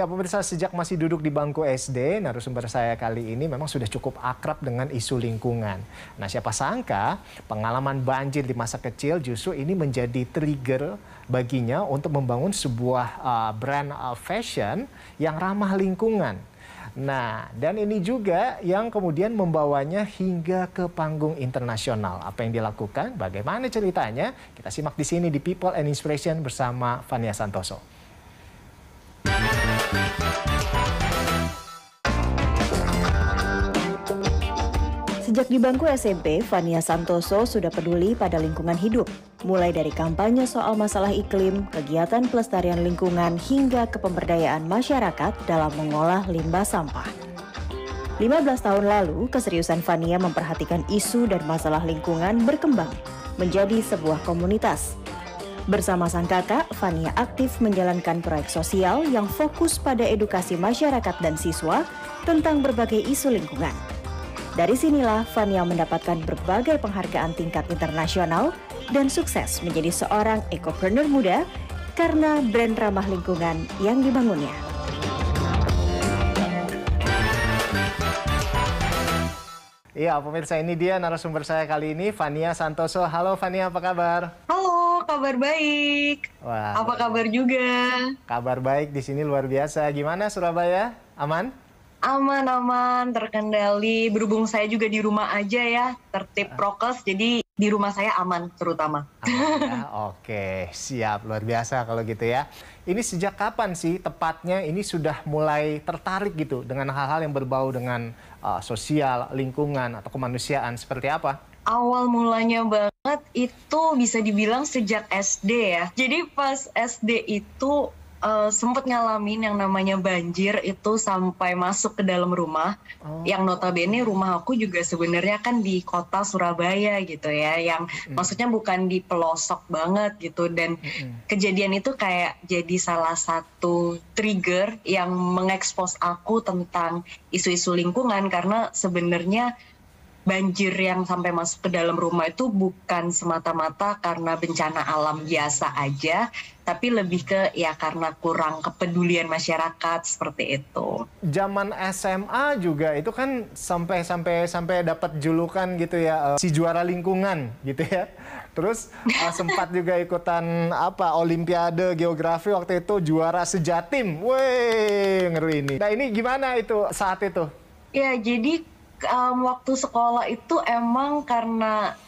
Ya, pemirsa, sejak masih duduk di bangku SD, narasumber saya kali ini memang sudah cukup akrab dengan isu lingkungan. Nah, siapa sangka pengalaman banjir di masa kecil justru ini menjadi trigger baginya untuk membangun sebuah brand fashion yang ramah lingkungan. Nah, dan ini juga yang kemudian membawanya hingga ke panggung internasional. Apa yang dilakukan? Bagaimana ceritanya? Kita simak di sini di People and Inspiration bersama Fania Santoso. Sejak di bangku SMP, Fania Santoso sudah peduli pada lingkungan hidup. Mulai dari kampanye soal masalah iklim, kegiatan pelestarian lingkungan, hingga kepemberdayaan masyarakat dalam mengolah limbah sampah. 15 tahun lalu, keseriusan Fania memperhatikan isu dan masalah lingkungan berkembang menjadi sebuah komunitas. Bersama sang kakak, Fania aktif menjalankan proyek sosial yang fokus pada edukasi masyarakat dan siswa tentang berbagai isu lingkungan. Dari sinilah Fania mendapatkan berbagai penghargaan tingkat internasional dan sukses menjadi seorang ekopreneur muda karena brand ramah lingkungan yang dibangunnya. Iya, pemirsa, ini dia narasumber saya kali ini, Fania Santoso. Halo Fania, apa kabar? Halo, kabar baik. Wah, apa kabar juga? Kabar baik di sini luar biasa. Gimana Surabaya? Aman? Aman, terkendali. Berhubung saya juga di rumah aja ya, tertib prokes, jadi di rumah saya aman terutama. Ya? Oke, siap. Luar biasa kalau gitu ya. Ini sejak kapan sih tepatnya ini sudah mulai tertarik gitu dengan hal-hal yang berbau dengan sosial, lingkungan, atau kemanusiaan seperti apa? Awal mulanya banget itu bisa dibilang sejak SD ya. Jadi pas SD itu sempat ngalamin yang namanya banjir itu sampai masuk ke dalam rumah. Yang notabene rumah aku juga sebenarnya kan di kota Surabaya gitu ya, yang maksudnya bukan di pelosok banget gitu. Dan kejadian itu kayak jadi salah satu trigger yang mengekspos aku tentang isu-isu lingkungan, karena sebenarnya banjir yang sampai masuk ke dalam rumah itu bukan semata-mata karena bencana alam biasa aja, tapi lebih ke ya karena kurang kepedulian masyarakat seperti itu. Zaman SMA juga itu kan sampai dapat julukan gitu ya, si juara lingkungan gitu ya. Terus sempat juga ikutan Olimpiade Geografi waktu itu, juara sejatim. Wih, ngeri ini. Nah, ini gimana itu saat itu? Ya, jadi waktu sekolah itu emang karena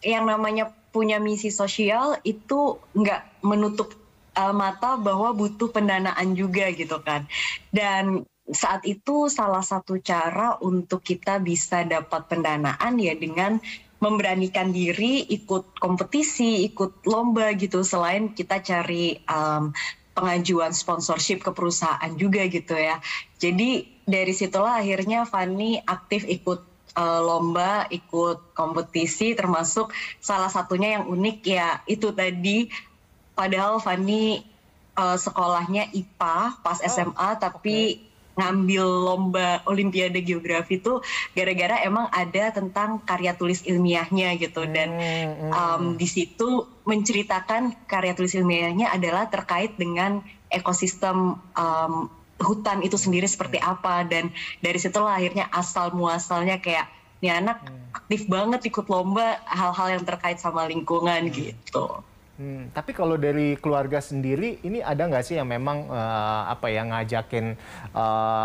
yang namanya punya misi sosial itu nggak menutup mata bahwa butuh pendanaan juga gitu kan. Dan saat itu salah satu cara untuk kita bisa dapat pendanaan ya dengan memberanikan diri ikut kompetisi, ikut lomba gitu, selain kita cari pengajuan sponsorship ke perusahaan juga gitu ya. Jadi dari situlah akhirnya Fani aktif ikut lomba, ikut kompetisi, termasuk salah satunya yang unik ya itu tadi. Padahal Fani sekolahnya IPA pas SMA, tapi ngambil lomba Olimpiade Geografi itu gara-gara emang ada tentang karya tulis ilmiahnya gitu. Dan di situ menceritakan karya tulis ilmiahnya adalah terkait dengan ekosistem hutan itu sendiri seperti apa. Dan dari situlah akhirnya asal muasalnya kayak nih anak aktif banget ikut lomba hal-hal yang terkait sama lingkungan gitu. Tapi kalau dari keluarga sendiri, ini ada nggak sih yang memang ngajakin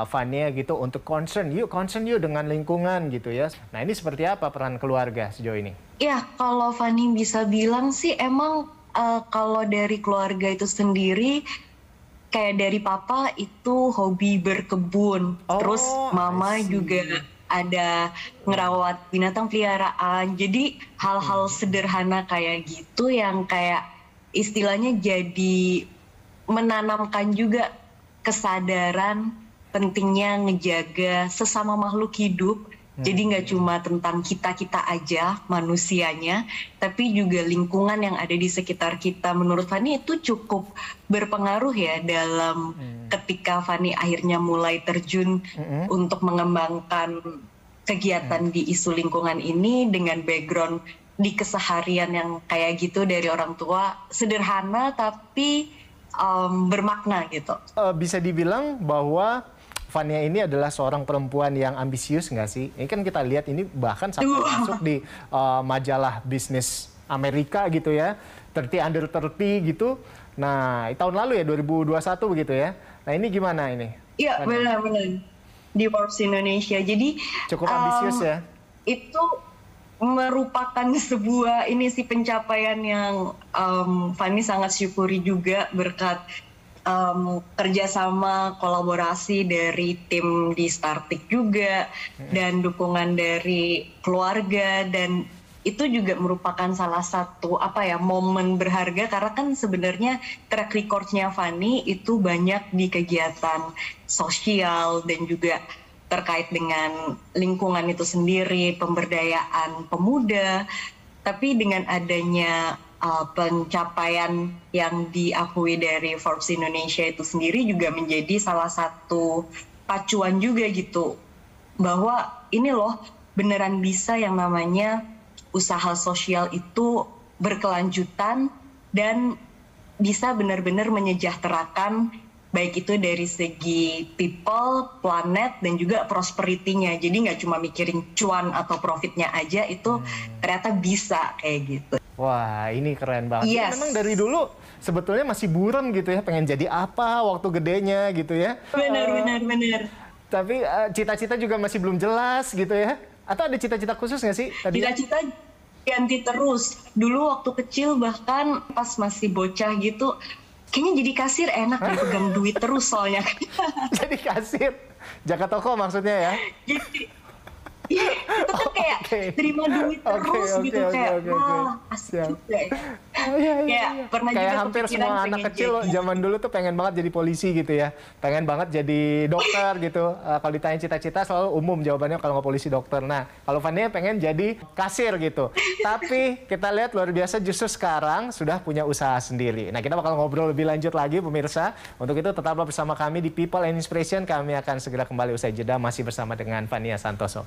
Fania gitu untuk concern yuk dengan lingkungan gitu ya? Nah, ini seperti apa peran keluarga sejauh ini? Ya, kalau Fani bisa bilang sih emang kalau dari keluarga itu sendiri, kayak dari papa itu hobi berkebun, terus mama juga ada ngerawat binatang peliharaan. Jadi hal-hal sederhana kayak gitu yang kayak istilahnya jadi menanamkan juga kesadaran pentingnya ngejaga sesama makhluk hidup. Jadi nggak cuma tentang kita-kita aja manusianya, tapi juga lingkungan yang ada di sekitar kita. Menurut Fani itu cukup berpengaruh ya dalam ketika Fani akhirnya mulai terjun untuk mengembangkan kegiatan di isu lingkungan ini dengan background di keseharian yang kayak gitu dari orang tua. Sederhana tapi bermakna gitu. Bisa dibilang bahwa Fania ini adalah seorang perempuan yang ambisius nggak sih? Ini kan kita lihat ini bahkan sampai masuk di majalah bisnis Amerika gitu ya, 30 Under 30 gitu. Nah, tahun lalu ya 2021 begitu ya. Nah ini gimana ini? Iya benar-benar di Forbes Indonesia. Jadi cukup ambisius ya. Itu merupakan sebuah ini sih pencapaian yang Fani sangat syukuri juga berkat kerjasama kolaborasi dari tim di Startik juga dan dukungan dari keluarga, dan itu juga merupakan salah satu momen berharga karena kan sebenarnya track recordnya Fani itu banyak di kegiatan sosial dan juga terkait dengan lingkungan itu sendiri, pemberdayaan pemuda, tapi dengan adanya pencapaian yang diakui dari Forbes Indonesia itu sendiri juga menjadi salah satu pacuan juga gitu, bahwa ini loh beneran bisa yang namanya usaha sosial itu berkelanjutan dan bisa benar-benar menyejahterakan baik itu dari segi people, planet, dan juga prosperity-nya. Jadi nggak cuma mikirin cuan atau profitnya aja, itu ternyata bisa kayak gitu. Wah, ini keren banget. Yes. Memang dari dulu sebetulnya masih buram gitu ya, pengen jadi apa waktu gedenya gitu ya. Benar. Tapi cita-cita juga masih belum jelas gitu ya. Atau ada cita-cita khusus nggak sih tadi? Cita-cita ganti terus. Dulu waktu kecil bahkan pas masih bocah gitu, kayaknya jadi kasir enak deh, pegang duit terus soalnya. Jadi kasir? Jaga toko maksudnya ya? Jadi, iya, itu kan kayak terima duit terus gitu, kayak wah asik juga ya. Pernah Kayak juga hampir kepikiran semua anak kecil zaman dulu tuh pengen banget jadi polisi gitu ya. Pengen banget jadi dokter gitu. Kalau ditanya cita-cita selalu umum jawabannya kalau nggak polisi dokter. Nah, kalau Fania pengen jadi kasir gitu. Tapi kita lihat luar biasa justru sekarang sudah punya usaha sendiri. Nah, kita bakal ngobrol lebih lanjut lagi pemirsa. Untuk itu tetaplah bersama kami di People and Inspiration. Kami akan segera kembali usai jeda masih bersama dengan Fania Santoso.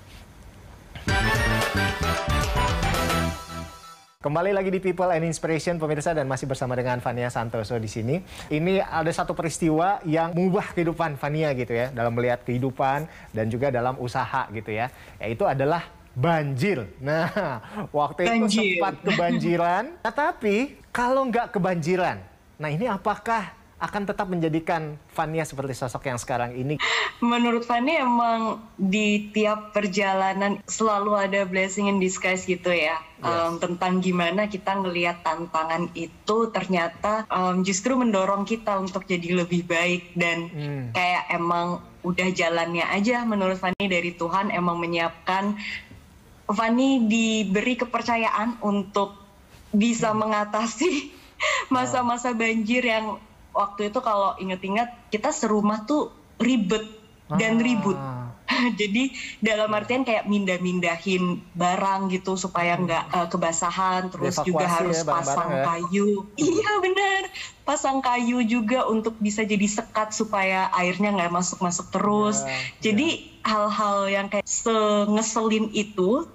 Kembali lagi di People and Inspiration pemirsa, dan masih bersama dengan Fania Santoso di sini. Ini ada satu peristiwa yang mengubah kehidupan Fania gitu ya, dalam melihat kehidupan dan juga dalam usaha gitu ya. Yaitu adalah banjir. Nah, waktu itu sempat kebanjiran. Nah, tapi kalau nggak kebanjiran, nah ini apakah akan tetap menjadikan Fania seperti sosok yang sekarang ini? Menurut Fani emang di tiap perjalanan selalu ada blessing in disguise gitu ya. Yes. Tentang gimana kita ngelihat tantangan itu ternyata justru mendorong kita untuk jadi lebih baik. Dan kayak emang udah jalannya aja menurut Fani dari Tuhan emang menyiapkan Fani diberi kepercayaan untuk bisa mengatasi masa-masa banjir yang waktu itu kalau inget-inget kita serumah tuh ribet dan ribut. Jadi dalam artian kayak mindah-mindahin barang gitu supaya nggak kebasahan, terus evakuasi juga harus ya, pasang kayu. Iya benar, pasang kayu juga untuk bisa jadi sekat supaya airnya nggak masuk-masuk terus. Jadi hal-hal yang kayak ngeselin itu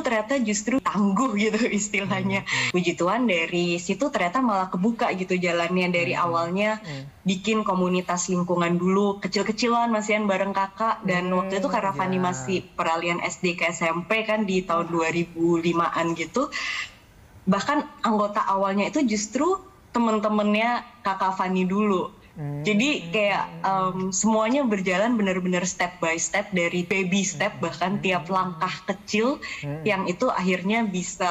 ternyata justru tangguh gitu istilahnya. Puji Tuhan dari situ ternyata malah kebuka gitu jalannya. Dari awalnya bikin komunitas lingkungan dulu, kecil-kecilan masihan bareng kakak. Dan waktu itu karena Fani masih peralihan SD ke SMP kan di tahun 2005-an gitu. Bahkan anggota awalnya itu justru temen-temennya kakak Fani dulu. Jadi kayak semuanya berjalan benar-benar step by step, dari baby step bahkan tiap langkah kecil yang itu akhirnya bisa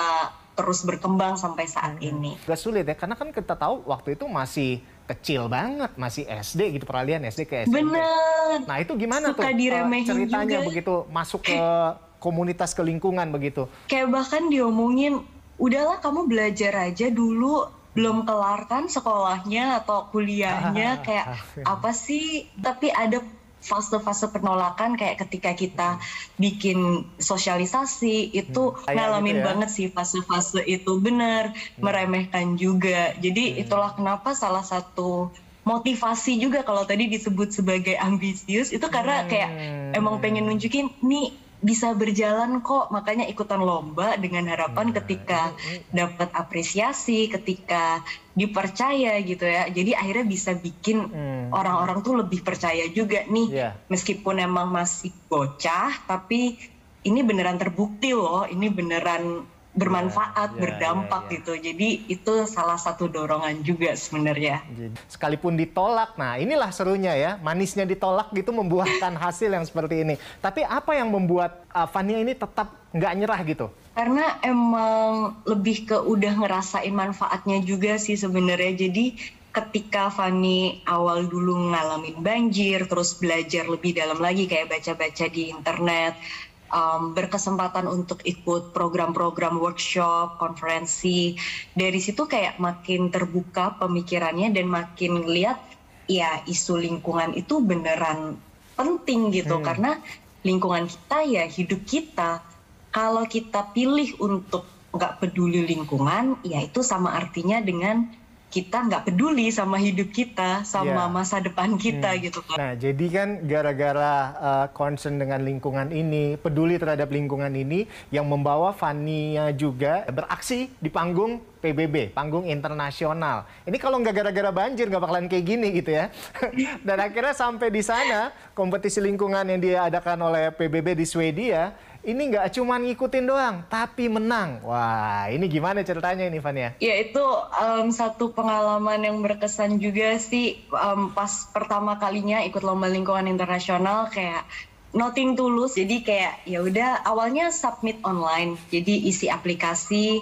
terus berkembang sampai saat ini. Gak sulit ya, karena kan kita tahu waktu itu masih kecil banget, masih SD gitu, peralihan SD ke SMP. Bener. Nah itu gimana suka tuh ceritanya juga begitu masuk ke komunitas, ke lingkungan begitu? Kayak bahkan diomongin, udahlah kamu belajar aja dulu, belum kelar kan sekolahnya atau kuliahnya, kayak apa sih? Tapi ada fase-fase penolakan kayak ketika kita bikin sosialisasi itu ngalamin gitu ya? Banget sih fase-fase itu, bener meremehkan juga. Jadi itulah kenapa salah satu motivasi juga kalau tadi disebut sebagai ambisius itu karena kayak emang pengen nunjukin nih bisa berjalan kok, makanya ikutan lomba dengan harapan ketika dapat apresiasi, ketika dipercaya gitu ya. Jadi akhirnya bisa bikin orang-orang tuh lebih percaya juga nih, meskipun emang masih bocah, tapi ini beneran terbukti loh, ini beneran bermanfaat, berdampak gitu. Jadi itu salah satu dorongan juga sebenarnya. Sekalipun ditolak, nah inilah serunya ya, manisnya ditolak gitu membuahkan hasil yang seperti ini. Tapi apa yang membuat Fania ini tetap nggak nyerah gitu? Karena emang lebih ke udah ngerasain manfaatnya juga sih sebenarnya. Jadi ketika Fani awal dulu ngalamin banjir, terus belajar lebih dalam lagi kayak baca-baca di internet, berkesempatan untuk ikut program-program workshop, konferensi. Dari situ kayak makin terbuka pemikirannya dan makin lihat ya isu lingkungan itu beneran penting gitu. Karena lingkungan kita ya hidup kita. Kalau kita pilih untuk nggak peduli lingkungan, ya itu sama artinya dengan kita nggak peduli sama hidup kita, sama masa depan kita gitu kan. Nah, jadi kan gara-gara concern dengan lingkungan ini, peduli terhadap lingkungan ini, yang membawa Fania juga beraksi di panggung PBB, panggung internasional. Ini kalau nggak gara-gara banjir, nggak bakalan kayak gini gitu ya. Dan akhirnya sampai di sana, kompetisi lingkungan yang diadakan oleh PBB di Swedia, ini nggak cuma ngikutin doang, tapi menang. Wah, ini gimana ceritanya ini, Fania? Ya, itu satu pengalaman yang berkesan juga sih. Pas pertama kalinya ikut lomba lingkungan internasional, kayak nothing tulus. Jadi kayak ya udah awalnya submit online. Jadi isi aplikasi,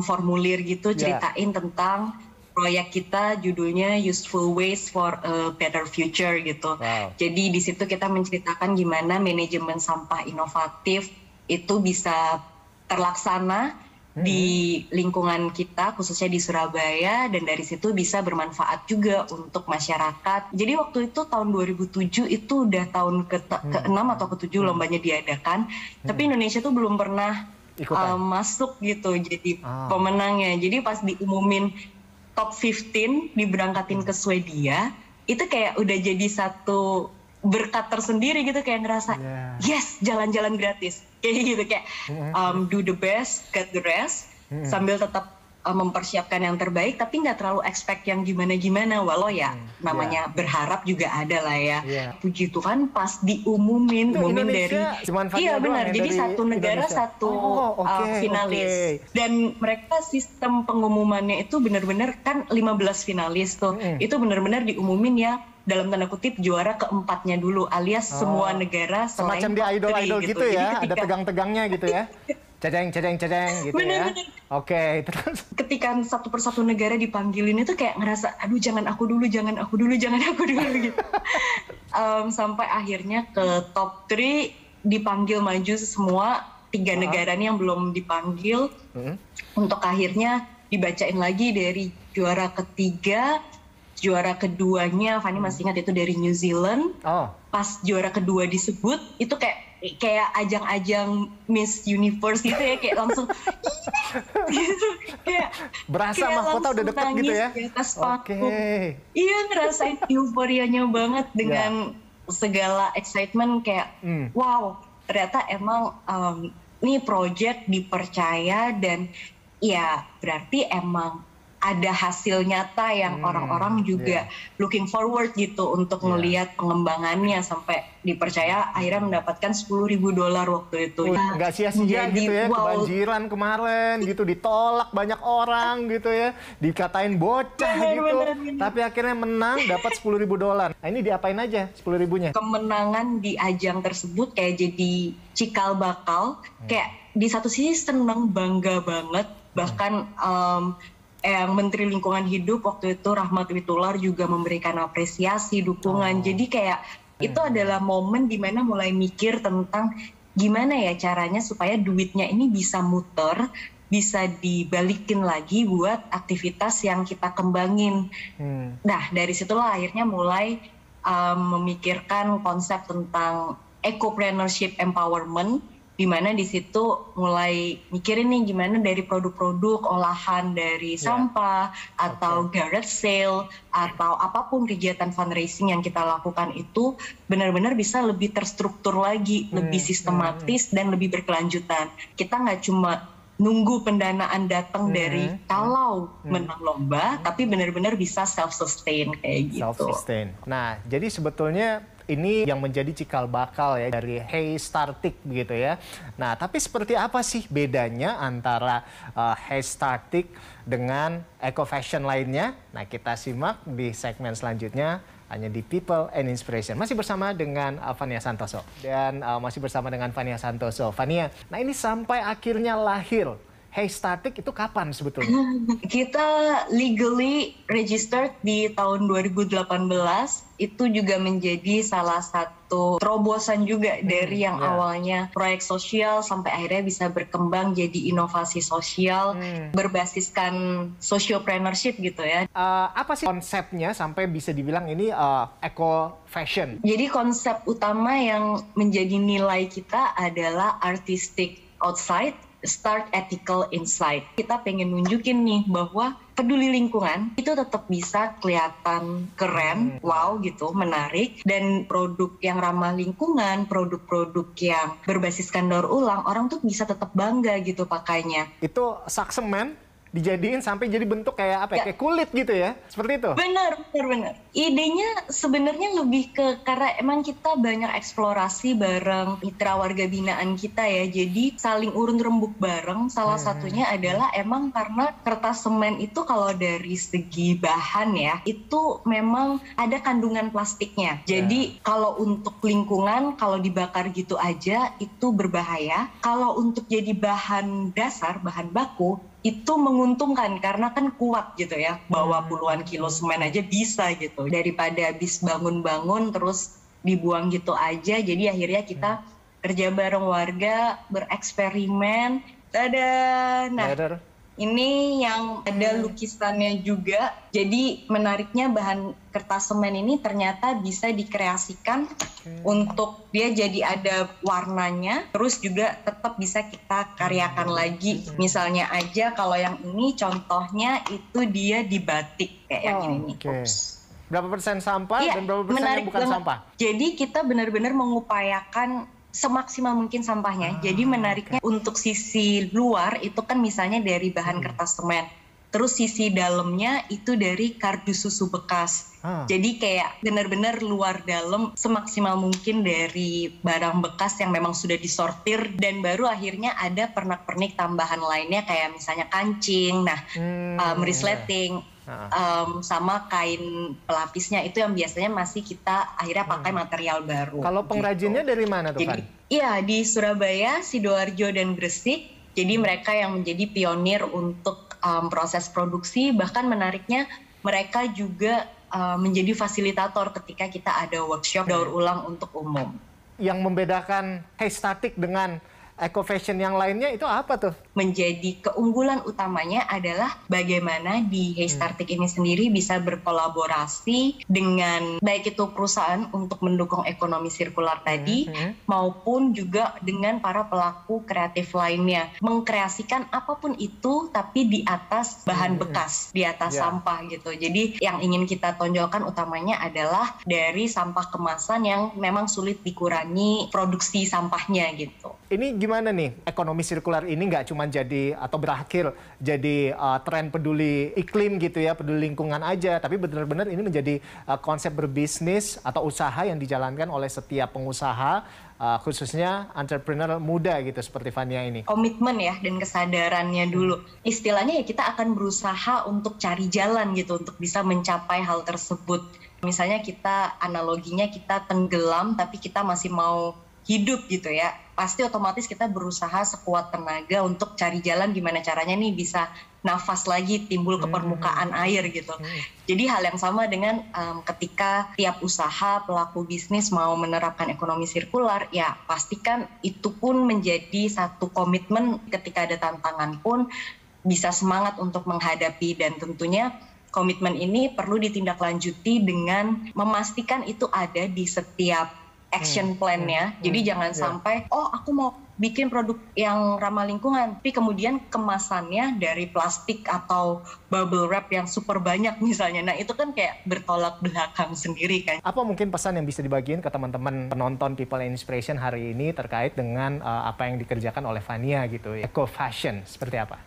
formulir gitu, ceritain tentang proyek kita, judulnya Useful Waste for a Better Future gitu. Jadi di situ kita menceritakan gimana manajemen sampah inovatif itu bisa terlaksana di lingkungan kita, khususnya di Surabaya, dan dari situ bisa bermanfaat juga untuk masyarakat. Jadi waktu itu tahun 2007 itu udah tahun ke-6 atau ke-7 lombanya diadakan, tapi Indonesia tuh belum pernah masuk gitu jadi pemenangnya. Jadi pas diumumin top 15 diberangkatin ke Swedia, itu kayak udah jadi satu berkat tersendiri gitu, kayak ngerasa yes, jalan-jalan gratis kayak gitu, kayak do the best, get the rest, sambil tetap mempersiapkan yang terbaik, tapi nggak terlalu expect yang gimana-gimana, walau ya namanya berharap juga ada lah ya. Puji Tuhan pas diumumin dari iya benar, jadi satu negara satu finalis, dan mereka sistem pengumumannya itu benar-benar kan 15 finalis tuh, itu benar-benar diumumin ya dalam tanda kutip juara keempatnya dulu, alias semua negara selain semacam di idol-idol gitu ya, ada tegang-tegangnya gitu ya. Cedeng gitu bener, ya. Oke, terus ketika satu persatu negara dipanggilin itu kayak ngerasa, aduh jangan aku dulu gitu. Sampai akhirnya ke top 3 dipanggil maju semua 3 negara nih yang belum dipanggil. Untuk akhirnya dibacain lagi dari juara ketiga, juara keduanya, Fani masih ingat itu dari New Zealand. Pas juara kedua disebut, itu kayak ajang-ajang Miss Universe gitu ya, kayak langsung gitu, kayak berasa mahkota udah deket gitu ya. Iya, ngerasain euforianya banget dengan segala excitement, kayak wow, ternyata emang ini project dipercaya, dan ya berarti emang ada hasil nyata yang orang-orang juga looking forward gitu untuk melihat pengembangannya, sampai dipercaya akhirnya mendapatkan $10.000 waktu itu. Nggak sia-sia gitu ya, kebanjiran kemarin gitu, ditolak banyak orang gitu ya, dikatain bocah gitu, tapi akhirnya menang dapat $10.000. Nah, ini diapain aja 10.000-nya? Kemenangan di ajang tersebut kayak jadi cikal bakal, kayak di satu sisi seneng, bangga banget, bahkan yang Menteri Lingkungan Hidup waktu itu Rahmat Witoelar juga memberikan apresiasi, dukungan. Jadi kayak itu adalah momen dimana mulai mikir tentang gimana ya caranya supaya duitnya ini bisa muter, bisa dibalikin lagi buat aktivitas yang kita kembangin. Nah, dari situlah akhirnya mulai memikirkan konsep tentang ecopreneurship empowerment, Dimana di situ mulai mikirin nih gimana dari produk-produk olahan dari sampah atau garage sale atau apapun kegiatan fundraising yang kita lakukan itu benar-benar bisa lebih terstruktur lagi, lebih sistematis dan lebih berkelanjutan. Kita nggak cuma nunggu pendanaan datang dari kalau menang lomba, tapi benar-benar bisa self-sustain kayak gitu. Self-sustain. Nah, jadi sebetulnya ini yang menjadi cikal bakal ya dari Hey Startik begitu ya. Nah, tapi seperti apa sih bedanya antara Hey Startik dengan Eco Fashion lainnya? Nah, kita simak di segmen selanjutnya hanya di People and Inspiration. Masih bersama dengan Fania Santoso. Dan masih bersama dengan Fania Santoso. Fania, nah ini sampai akhirnya lahir Hey Startik itu kapan sebetulnya? Kita legally registered di tahun 2018. Itu juga menjadi salah satu terobosan juga dari yang awalnya proyek sosial sampai akhirnya bisa berkembang jadi inovasi sosial berbasiskan sociopreneurship gitu ya. Apa sih konsepnya sampai bisa dibilang ini eco fashion? Jadi konsep utama yang menjadi nilai kita adalah artistic outside, start ethical inside. Kita pengen nunjukin nih bahwa peduli lingkungan itu tetap bisa kelihatan keren, wow gitu, menarik. Dan produk yang ramah lingkungan, produk-produk yang berbasiskan daur ulang, orang tuh bisa tetap bangga gitu pakainya. Itu saksemen dijadiin sampai jadi bentuk kayak apa ya? Kayak kulit gitu ya, seperti itu? Benar. Idenya sebenarnya lebih ke karena emang kita banyak eksplorasi bareng mitra warga binaan kita ya, jadi saling urun rembuk bareng. Salah satunya adalah emang karena kertas semen itu kalau dari segi bahan ya, itu memang ada kandungan plastiknya. Jadi kalau untuk lingkungan, kalau dibakar gitu aja itu berbahaya. Kalau untuk jadi bahan dasar, bahan baku, itu menguntungkan karena kan kuat gitu ya, bawa puluhan kilo semen aja bisa gitu, daripada habis bangun-bangun terus dibuang gitu aja. Jadi akhirnya kita kerja bareng warga, bereksperimen. Tada! Nah, ini yang ada lukisannya juga. Jadi menariknya bahan kertas semen ini ternyata bisa dikreasikan untuk dia jadi ada warnanya, terus juga tetap bisa kita karyakan lagi. Misalnya aja kalau yang ini contohnya itu dia di batik kayak yang ini nih. Berapa persen sampah dan berapa persen yang bukan sampah? Jadi kita benar-benar mengupayakan semaksimal mungkin sampahnya. Jadi menariknya untuk sisi luar itu kan misalnya dari bahan kertas semen. Terus sisi dalamnya itu dari kardus susu bekas. Jadi kayak benar-benar luar dalam semaksimal mungkin dari barang bekas yang memang sudah disortir, dan baru akhirnya ada pernak-pernik tambahan lainnya kayak misalnya kancing, resleting, sama kain pelapisnya itu yang biasanya masih kita akhirnya pakai material baru. Kalau pengrajinnya dari mana tuh, Fan? Iya, di Surabaya, Sidoarjo, dan Gresik. Jadi mereka yang menjadi pionir untuk proses produksi, bahkan menariknya mereka juga menjadi fasilitator ketika kita ada workshop daur ulang untuk umum. Yang membedakan Hey Startik dengan Eco Fashion yang lainnya itu apa tuh? Menjadi keunggulan utamanya adalah bagaimana di Hey Startik ini sendiri bisa berkolaborasi dengan baik itu perusahaan untuk mendukung ekonomi sirkular tadi, maupun juga dengan para pelaku kreatif lainnya. Mengkreasikan apapun itu tapi di atas bahan bekas, di atas sampah gitu. Jadi yang ingin kita tonjolkan utamanya adalah dari sampah kemasan yang memang sulit dikurangi produksi sampahnya gitu. Ini gimana nih, ekonomi sirkular ini nggak cuma jadi atau berakhir jadi tren peduli iklim gitu ya, peduli lingkungan aja, tapi benar-benar ini menjadi konsep berbisnis atau usaha yang dijalankan oleh setiap pengusaha, khususnya entrepreneur muda gitu seperti Fania ini. Komitmen ya dan kesadarannya dulu. Istilahnya ya kita akan berusaha untuk cari jalan gitu untuk bisa mencapai hal tersebut. Misalnya kita analoginya kita tenggelam tapi kita masih mau hidup gitu ya, pasti otomatis kita berusaha sekuat tenaga untuk cari jalan gimana caranya nih bisa nafas lagi, timbul ke permukaan air gitu. Jadi hal yang sama dengan ketika tiap usaha pelaku bisnis mau menerapkan ekonomi sirkular, ya pastikan itu pun menjadi satu komitmen ketika ada tantangan pun bisa semangat untuk menghadapi, dan tentunya komitmen ini perlu ditindaklanjuti dengan memastikan itu ada di setiap action plan-nya. Jadi jangan sampai, oh aku mau bikin produk yang ramah lingkungan, tapi kemudian kemasannya dari plastik atau bubble wrap yang super banyak misalnya. Nah itu kan kayak bertolak belakang sendiri kan. Apa mungkin pesan yang bisa dibagiin ke teman-teman penonton People and Inspiration hari ini terkait dengan apa yang dikerjakan oleh Fania gitu, eco fashion, seperti apa?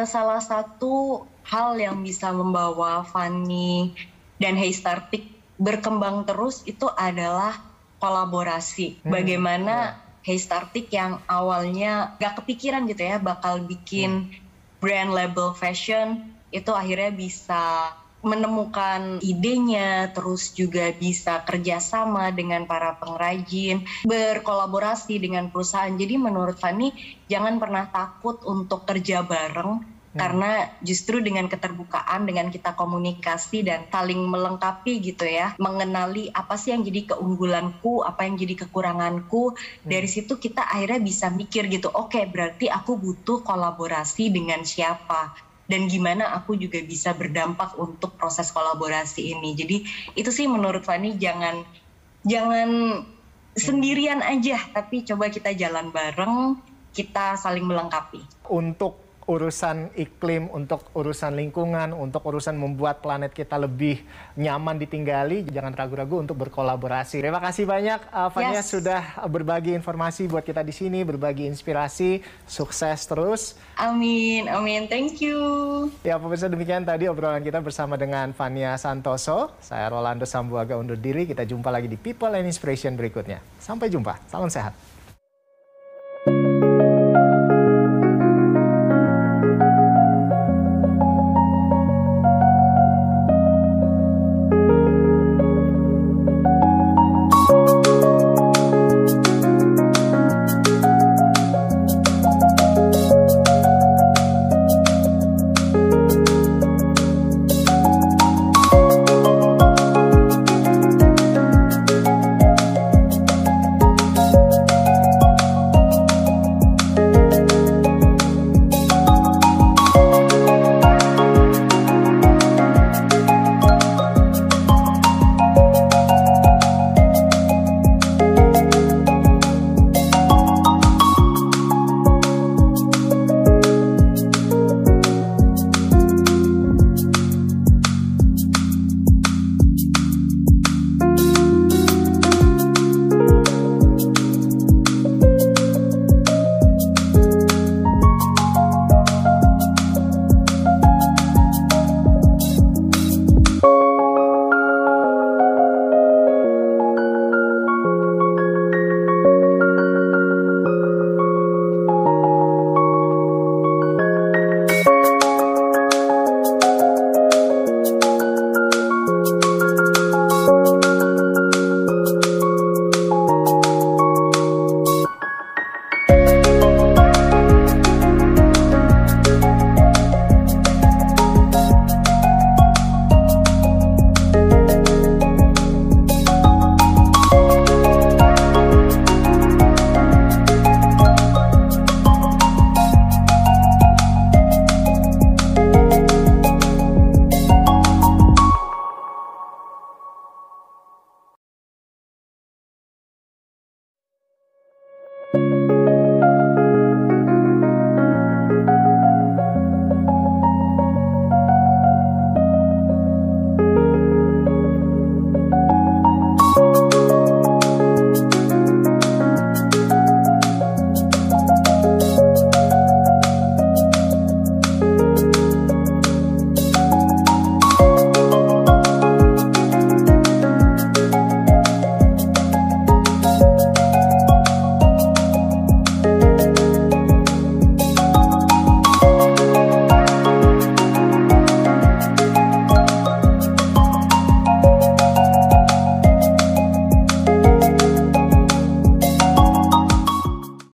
Salah satu hal yang bisa membawa Fanny dan Heystartik berkembang terus itu adalah kolaborasi. Bagaimana Heystartik yang awalnya gak kepikiran gitu ya bakal bikin brand label fashion, itu akhirnya bisa menemukan idenya, terus juga bisa kerjasama dengan para pengrajin, berkolaborasi dengan perusahaan. Jadi menurut Fanny jangan pernah takut untuk kerja bareng, karena justru dengan keterbukaan, dengan kita komunikasi dan saling melengkapi gitu ya, mengenali apa sih yang jadi keunggulanku, apa yang jadi kekuranganku, dari situ kita akhirnya bisa mikir gitu, oke, berarti aku butuh kolaborasi dengan siapa, dan gimana aku juga bisa berdampak untuk proses kolaborasi ini. Jadi itu sih menurut Fanny, jangan sendirian aja, tapi coba kita jalan bareng, kita saling melengkapi. Untuk urusan iklim, untuk urusan lingkungan, untuk urusan membuat planet kita lebih nyaman ditinggali, jangan ragu-ragu untuk berkolaborasi. Terima kasih banyak Fania sudah berbagi informasi buat kita di sini, berbagi inspirasi, sukses terus. Amin, amin, thank you. Ya pemirsa, demikian tadi obrolan kita bersama dengan Fania Santoso. Saya Rolando Sambuaga undur diri, kita jumpa lagi di People and Inspiration berikutnya. Sampai jumpa, salam sehat.